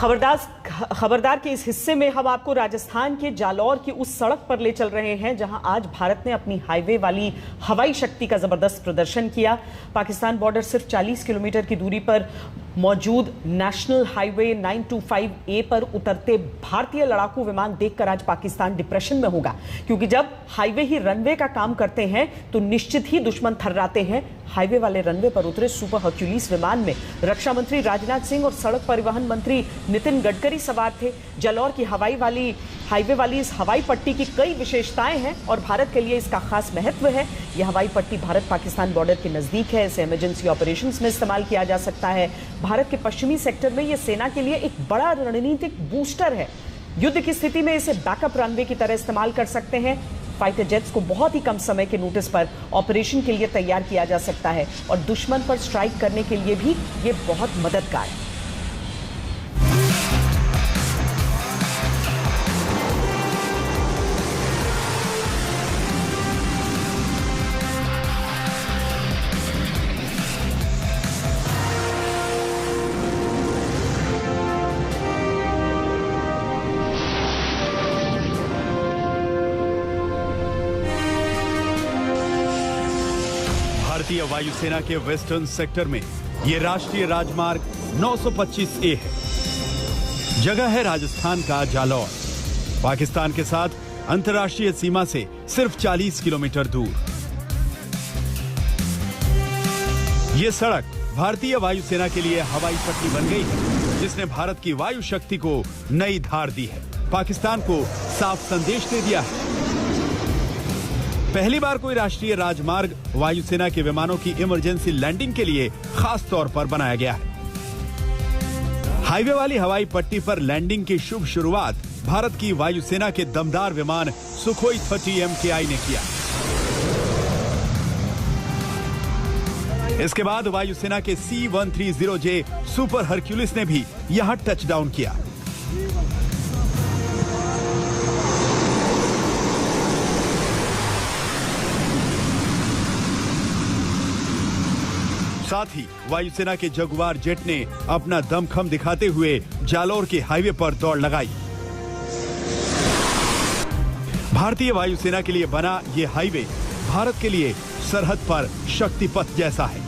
खबरदार के इस हिस्से में हम आपको राजस्थान के जालौर की उस सड़क पर ले चल रहे हैं जहां आज भारत ने अपनी हाईवे वाली हवाई शक्ति का जबरदस्त प्रदर्शन किया। पाकिस्तान बॉर्डर सिर्फ 40 किलोमीटर की दूरी पर मौजूद नेशनल हाईवे 925A पर उतरते भारतीय लड़ाकू विमान देखकर आज पाकिस्तान डिप्रेशन में होगा, क्योंकि जब हाईवे ही रनवे का काम करते हैं तो निश्चित ही दुश्मन थर्राते हैं। हाईवे वाले रनवे पर उतरे सुपर हर्क्यूलिस विमान में रक्षा मंत्री राजनाथ सिंह और सड़क परिवहन मंत्री नितिन गडकरी सवार थे। जालौर की हाईवे वाली इस हवाई पट्टी की कई विशेषताएं हैं और भारत के लिए इसका खास महत्व है। यह हवाई पट्टी भारत पाकिस्तान बॉर्डर के नजदीक है। इसे इमरजेंसी ऑपरेशंस में इस्तेमाल किया जा सकता है। भारत के पश्चिमी सेक्टर में यह सेना के लिए एक बड़ा रणनीतिक बूस्टर है। युद्ध की स्थिति में इसे बैकअप रनवे की तरह इस्तेमाल कर सकते हैं। फाइटर जेट्स को बहुत ही कम समय के नोटिस पर ऑपरेशन के लिए तैयार किया जा सकता है और दुश्मन पर स्ट्राइक करने के लिए भी ये बहुत मददगार है। भारतीय वायुसेना के वेस्टर्न सेक्टर में ये राष्ट्रीय राजमार्ग 925A है। जगह है राजस्थान का जालौर, पाकिस्तान के साथ अंतर्राष्ट्रीय सीमा से सिर्फ 40 किलोमीटर दूर। ये सड़क भारतीय वायुसेना के लिए हवाई पट्टी बन गई है, जिसने भारत की वायु शक्ति को नई धार दी है, पाकिस्तान को साफ संदेश दे दिया है। पहली बार कोई राष्ट्रीय राजमार्ग वायुसेना के विमानों की इमरजेंसी लैंडिंग के लिए खास तौर पर बनाया गया है। हाईवे वाली हवाई पट्टी पर लैंडिंग की शुभ शुरुआत भारत की वायुसेना के दमदार विमान सुखोई 30 MKI ने किया। इसके बाद वायुसेना के C-130J सुपर हर्क्यूलिस ने भी यहां टचडाउन किया। साथ ही वायुसेना के जगुआर जेट ने अपना दमखम दिखाते हुए जालौर के हाईवे पर दौड़ लगाई। भारतीय वायुसेना के लिए बना ये हाईवे भारत के लिए सरहद पर शक्ति पथ जैसा है।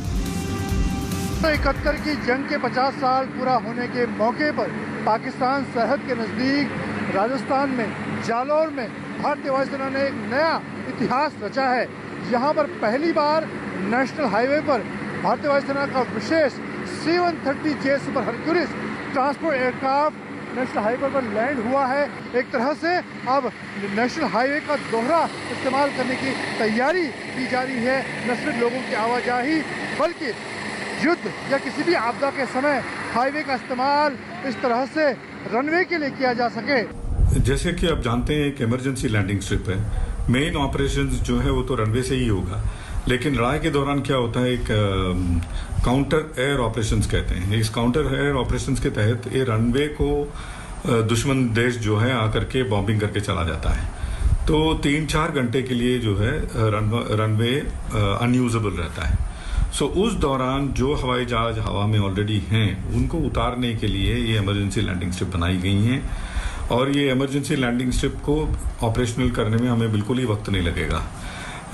71 की जंग के 50 साल पूरा होने के मौके पर पाकिस्तान सरहद के नजदीक राजस्थान में जालौर में भारतीय वायुसेना ने एक नया इतिहास रचा है। यहाँ पर पहली बार नेशनल हाईवे पर भारतीय वायुसेना का विशेष C-130J super Hercules transport aircraft national highway पर लैंड हुआ है। एक तरह से अब नेशनल हाईवे का दोहरा इस्तेमाल करने की तैयारी की जा रही है। न सिर्फ लोगों की आवाजाही बल्कि युद्ध या किसी भी आपदा के समय हाईवे का इस्तेमाल इस तरह से रनवे के लिए किया जा सके। जैसे कि आप जानते हैं, एक इमरजेंसी लैंडिंग स्ट्रिप है। मेन ऑपरेशंस जो है वो तो रनवे से ही होगा, लेकिन लड़ाई के दौरान क्या होता है, एक काउंटर एयर ऑपरेशंस कहते हैं। इस काउंटर एयर ऑपरेशंस के तहत ये रनवे को दुश्मन देश जो है आकर के बॉम्बिंग करके चला जाता है। तो 3-4 घंटे के लिए जो है रनवे अनयूजेबल रहता है। सो उस दौरान जो हवाई जहाज हवा में ऑलरेडी हैं उनको उतारने के लिए ये इमरजेंसी लैंडिंग स्ट्रिप बनाई गई हैं। और ये इमरजेंसी लैंडिंग स्ट्रिप को ऑपरेशनल करने में हमें बिल्कुल ही वक्त नहीं लगेगा।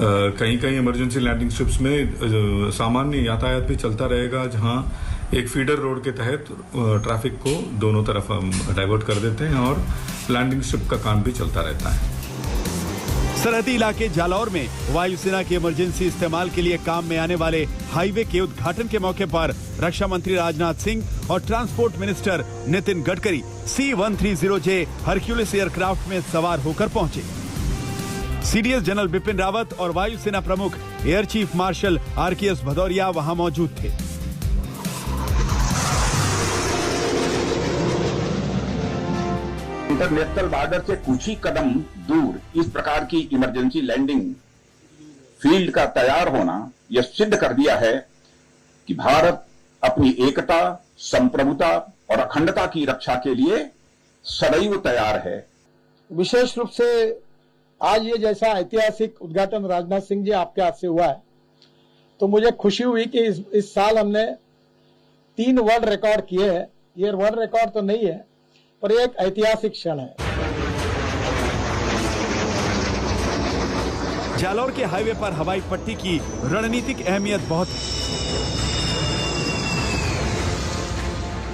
कहीं कहीं इमरजेंसी लैंडिंग स्ट्रिप्स में सामान्य यातायात भी चलता रहेगा, जहां एक फीडर रोड के तहत ट्रैफिक को दोनों तरफ हम डाइवर्ट कर देते हैं और लैंडिंग स्ट्रिप का काम भी चलता रहता है। सरहदी इलाके जालौर में वायुसेना के इमरजेंसी इस्तेमाल के लिए काम में आने वाले हाईवे के उद्घाटन के मौके पर रक्षा मंत्री राजनाथ सिंह और transport minister Nitin Gadkari C-130J Hercules aircraft में सवार होकर पहुंचे। सीडीएस जनरल बिपिन रावत और वायुसेना प्रमुख air chief marshal RKS Bhadauria वहां मौजूद थे। इंटरनेशनल बॉर्डर से कुछ ही कदम दूर इस प्रकार की इमरजेंसी लैंडिंग फील्ड का तैयार होना यह सिद्ध कर दिया है कि भारत अपनी एकता, संप्रभुता और अखंडता की रक्षा के लिए सदैव तैयार है। विशेष रूप से आज ये जैसा ऐतिहासिक उद्घाटन राजनाथ सिंह जी आपके हाथ से हुआ है, तो मुझे खुशी हुई कि इस साल हमने 3 वर्ल्ड रिकॉर्ड किए हैं। ये वर्ल्ड रिकॉर्ड तो नहीं है, पर एक ऐतिहासिक क्षण है। जालौर के हाईवे पर हवाई पट्टी की रणनीतिक अहमियत बहुत है।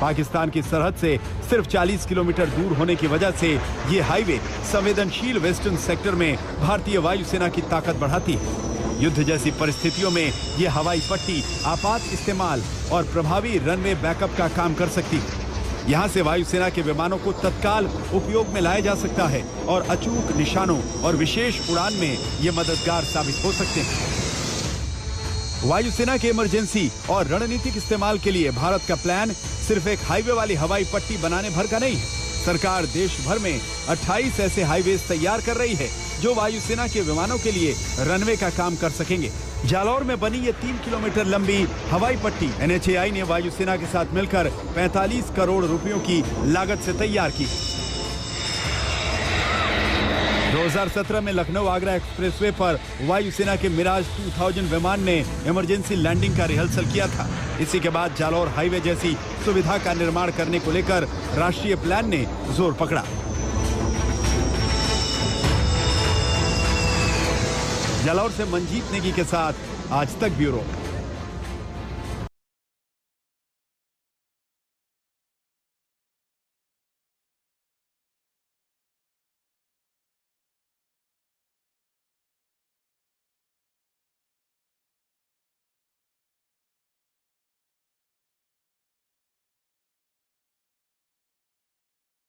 पाकिस्तान की सरहद से सिर्फ 40 किलोमीटर दूर होने की वजह से ये हाईवे संवेदनशील वेस्टर्न सेक्टर में भारतीय वायुसेना की ताकत बढ़ाती है। युद्ध जैसी परिस्थितियों में ये हवाई पट्टी आपात इस्तेमाल और प्रभावी रनवे बैकअप का काम कर सकती है। यहाँ से वायुसेना के विमानों को तत्काल उपयोग में लाया जा सकता है और अचूक निशानों और विशेष उड़ान में ये मददगार साबित हो सकते हैं। वायुसेना के इमरजेंसी और रणनीतिक इस्तेमाल के लिए भारत का प्लान सिर्फ एक हाईवे वाली हवाई पट्टी बनाने भर का नहीं है। सरकार देश भर में 28 ऐसे हाईवेज तैयार कर रही है जो वायुसेना के विमानों के लिए रनवे का काम कर सकेंगे। जालौर में बनी ये 3 किलोमीटर लंबी हवाई पट्टी NHAI ने वायुसेना के साथ मिलकर 45 करोड़ रुपयों की लागत से तैयार की। 2017 में लखनऊ आगरा एक्सप्रेसवे पर वायुसेना के मिराज 2000 विमान ने इमरजेंसी लैंडिंग का रिहर्सल किया था। इसी के बाद जालौर हाईवे जैसी सुविधा का निर्माण करने को लेकर राष्ट्रीय प्लान ने जोर पकड़ा। जालौर से मंजीत नेगी के साथ आज तक ब्यूरो।